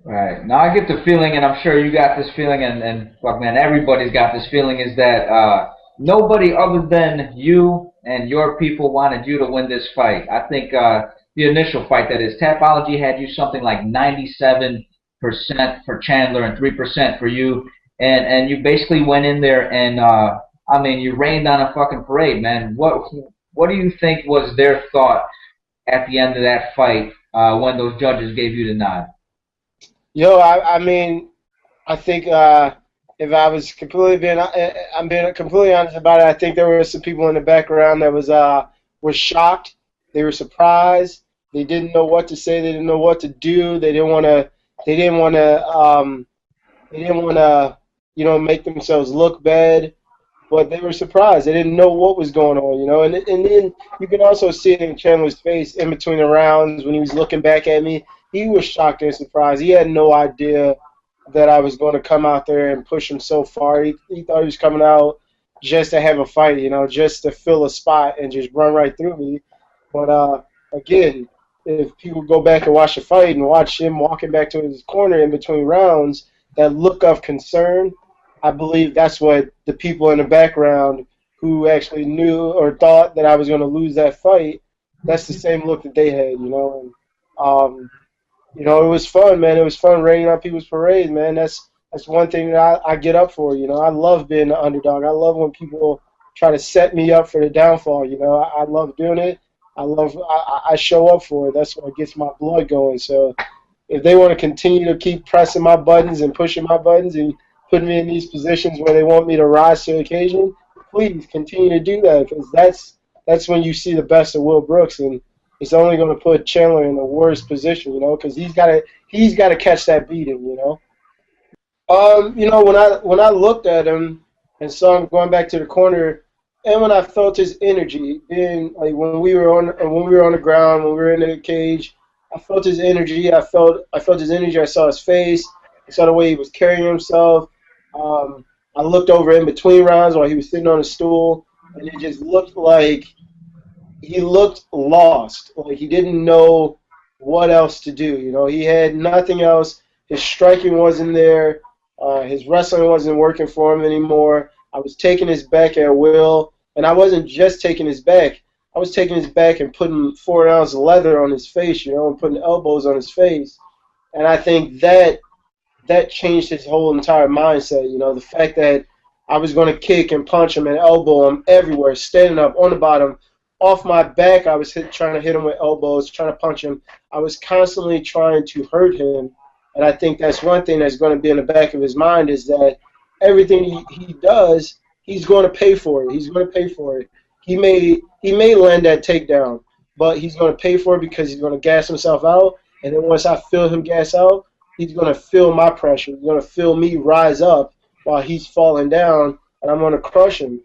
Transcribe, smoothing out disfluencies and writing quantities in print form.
Right. Now I get the feeling, and I'm sure you got this feeling, and fuck man, everybody's got this feeling, is that nobody other than you and your people wanted you to win this fight. I think the initial fight, that is, Tapology had you something like 97% for Chandler and 3% for you, and you basically went in there and I mean, you rained on a fucking parade, man. What do you think was their thought at the end of that fight when those judges gave you the nod? Yo, I mean, I think if I was completely being, I'm being completely honest about it. I think there were some people in the background that were shocked. They were surprised. They didn't know what to say. They didn't know what to do. They didn't want to. They didn't want to. They didn't want to, make themselves look bad. But they were surprised. They didn't know what was going on, And then you can also see it in Chandler's face in between the rounds when he was looking back at me. He was shocked and surprised. He had no idea that I was going to come out there and push him so far. He thought he was coming out just to have a fight, just to fill a spot and just run right through me. But again, if people go back and watch the fight and watch him walking back to his corner in between rounds, that look of concern, I believe that's what the people in the background who actually knew or thought that I was going to lose that fight, that's the same look that they had, And, it was fun, man. It was fun raining on people's parade, man. That's one thing that I get up for, I love being the underdog. I love when people try to set me up for the downfall, I love doing it. I show up for it. That's what gets my blood going. So if they want to continue to keep pressing my buttons and pushing my buttons and putting me in these positions where they want me to rise to the occasion, please continue to do that, because that's when you see the best of Will Brooks, and it's only going to put Chandler in the worst position, because he's got to catch that beating, when I looked at him and saw him going back to the corner, and when I felt his energy, being like when we were on the ground, when we were in the cage, I felt his energy. I felt his energy. I saw his face. I saw the way he was carrying himself. I looked over in between rounds while he was sitting on a stool, and it just looked like he looked lost. Like he didn't know what else to do. He had nothing else. His striking wasn't there. His wrestling wasn't working for him anymore. I was taking his back at will, and I wasn't just taking his back. I was taking his back and putting 4 ounces of leather on his face, and putting elbows on his face. And I think that changed his whole entire mindset. The fact that I was going to kick and punch him and elbow him everywhere, standing up, on the bottom, off my back. I was trying to hit him with elbows, trying to punch him. I was constantly trying to hurt him. And I think that's one thing that's going to be in the back of his mind, is that everything he does, he's going to pay for it. He's going to pay for it. He may land that takedown, but he's going to pay for it because he's going to gas himself out. And then once I feel him gas out, he's going to feel my pressure. He's going to feel me rise up while he's falling down, and I'm going to crush him.